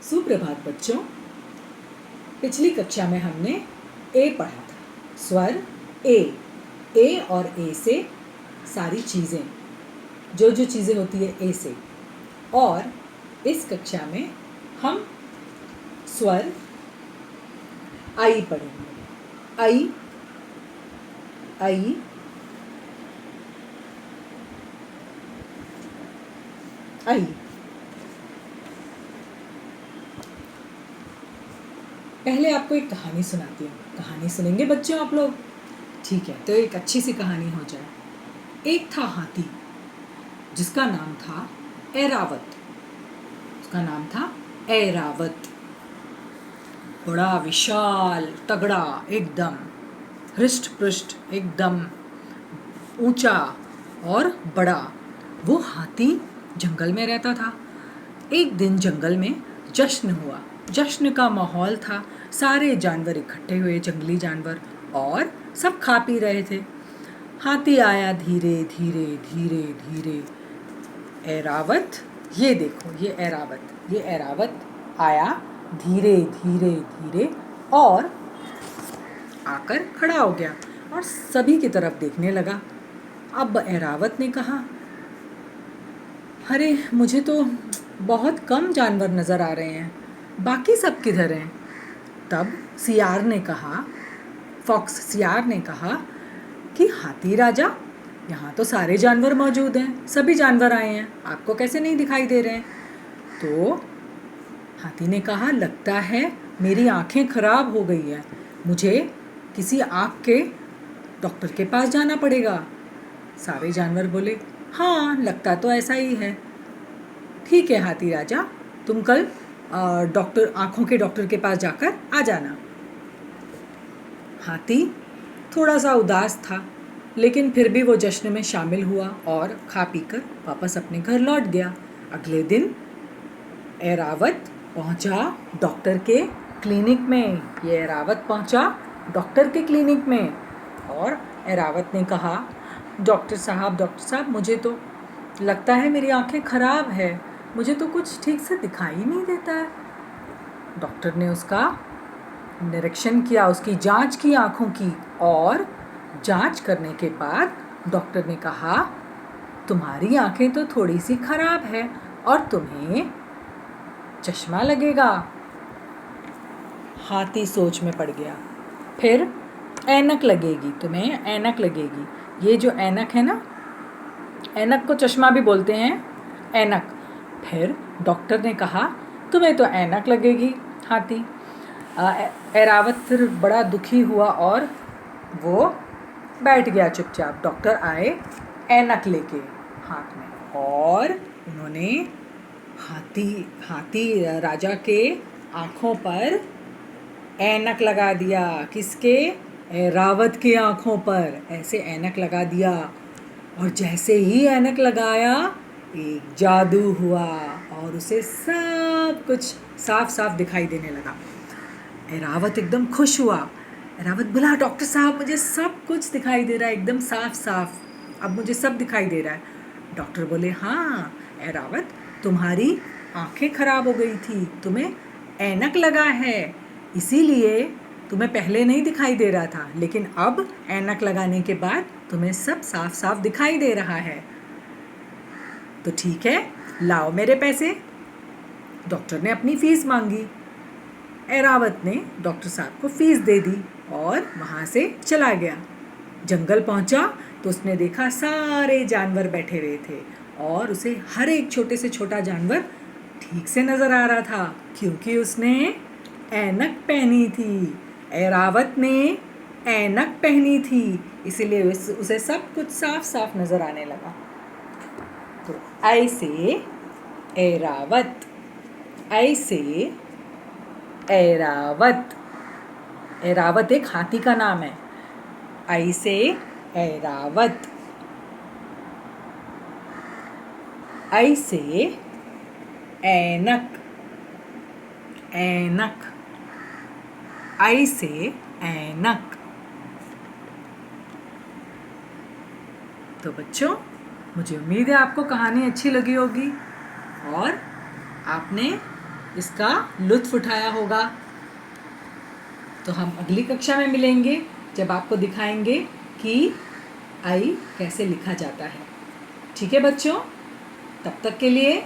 सुप्रभात बच्चों। पिछली कक्षा में हमने ए पढ़ा था, स्वर ए और ए से सारी चीज़ें, जो चीज़ें होती है ए से। और इस कक्षा में हम स्वर आई पढ़ेंगे। आई आई आई। पहले आपको एक कहानी सुनाती हूँ। कहानी सुनेंगे बच्चों आप लोग? ठीक है, तो एक अच्छी सी कहानी हो जाए। एक था हाथी जिसका नाम था ऐरावत। उसका नाम था ऐरावत। बड़ा विशाल तगड़ा, एकदम हृष्ट पुष्ट, एकदम ऊंचा और बड़ा वो हाथी जंगल में रहता था। एक दिन जंगल में जश्न हुआ। जश्न का माहौल था। सारे जानवर इकट्ठे हुए, जंगली जानवर, और सब खा पी रहे थे। हाथी आया धीरे धीरे धीरे धीरे। ऐरावत, ये देखो, ये ऐरावत आया धीरे धीरे धीरे और आकर खड़ा हो गया और सभी की तरफ देखने लगा। अब ऐरावत ने कहा, अरे मुझे तो बहुत कम जानवर नज़र आ रहे हैं, बाकी सब किधर हैं? तब सियार ने कहा, सियार ने कहा कि हाथी राजा, यहाँ तो सारे जानवर मौजूद हैं, सभी जानवर आए हैं, आपको कैसे नहीं दिखाई दे रहे हैं? तो हाथी ने कहा, लगता है मेरी आँखें खराब हो गई हैं, मुझे किसी आँख के डॉक्टर के पास जाना पड़ेगा। सारे जानवर बोले, हाँ लगता तो ऐसा ही है। ठीक है हाथी राजा, तुम कल आँखों के डॉक्टर के पास जाकर आ जाना। हाथी थोड़ा सा उदास था, लेकिन फिर भी वो जश्न में शामिल हुआ और खा पीकर वापस अपने घर लौट गया। अगले दिन ऐरावत पहुंचा डॉक्टर के क्लिनिक में। ये ऐरावत पहुंचा डॉक्टर के क्लिनिक में और ऐरावत ने कहा, डॉक्टर साहब, मुझे तो लगता है मेरी आँखें खराब है, मुझे तो कुछ ठीक से दिखाई नहीं देता है। डॉक्टर ने उसका निरीक्षण किया, उसकी जांच की आँखों की, और जांच करने के बाद डॉक्टर ने कहा, तुम्हारी आँखें तो थोड़ी सी खराब है और तुम्हें चश्मा लगेगा। हाथी सोच में पड़ गया। फिर ऐनक लगेगी, तुम्हें ऐनक लगेगी। ये जो ऐनक है ना, ऐनक को चश्मा भी बोलते हैं, ऐनक। फिर डॉक्टर ने कहा, तुम्हें तो ऐनक लगेगी हाथी। ऐरावत फिर बड़ा दुखी हुआ और वो बैठ गया चुपचाप। डॉक्टर आए ऐनक लेके हाथ में और उन्होंने हाथी राजा के आँखों पर ऐनक लगा दिया। किसके? ऐरावत की आँखों पर ऐसे ऐनक लगा दिया। और जैसे ही ऐनक लगाया, एक जादू हुआ और उसे सब कुछ साफ साफ दिखाई देने लगा। ऐरावत एकदम खुश हुआ। ऐरावत बोला, डॉक्टर साहब मुझे सब कुछ दिखाई दे रहा है, एकदम साफ साफ, अब मुझे सब दिखाई दे रहा है। डॉक्टर बोले, हाँ ऐरावत, तुम्हारी आँखें खराब हो गई थी, तुम्हें ऐनक लगा है, इसीलिए तुम्हें पहले नहीं दिखाई दे रहा था, लेकिन अब ऐनक लगाने के बाद तुम्हें सब साफ साफ दिखाई दे रहा है। तो ठीक है, लाओ मेरे पैसे। डॉक्टर ने अपनी फीस मांगी। ऐरावत ने डॉक्टर साहब को फीस दे दी और वहाँ से चला गया। जंगल पहुँचा तो उसने देखा सारे जानवर बैठे हुए थे और उसे हर एक छोटे से छोटा जानवर ठीक से नज़र आ रहा था, क्योंकि उसने ऐनक पहनी थी। ऐरावत ने ऐनक पहनी थी, इसीलिए उसे सब कुछ साफ साफ नज़र आने लगा। तो ऐसे ऐरावत, ऐसे ऐरावत। ऐरावत एक हाथी का नाम है। ऐसे ऐरावत, ऐसे ऐनक, ऐनक, ऐसे ऐनक। तो बच्चों, मुझे उम्मीद है आपको कहानी अच्छी लगी होगी और आपने इसका लुत्फ़ उठाया होगा। तो हम अगली कक्षा में मिलेंगे जब आपको दिखाएंगे कि आई कैसे लिखा जाता है। ठीक है बच्चों, तब तक के लिए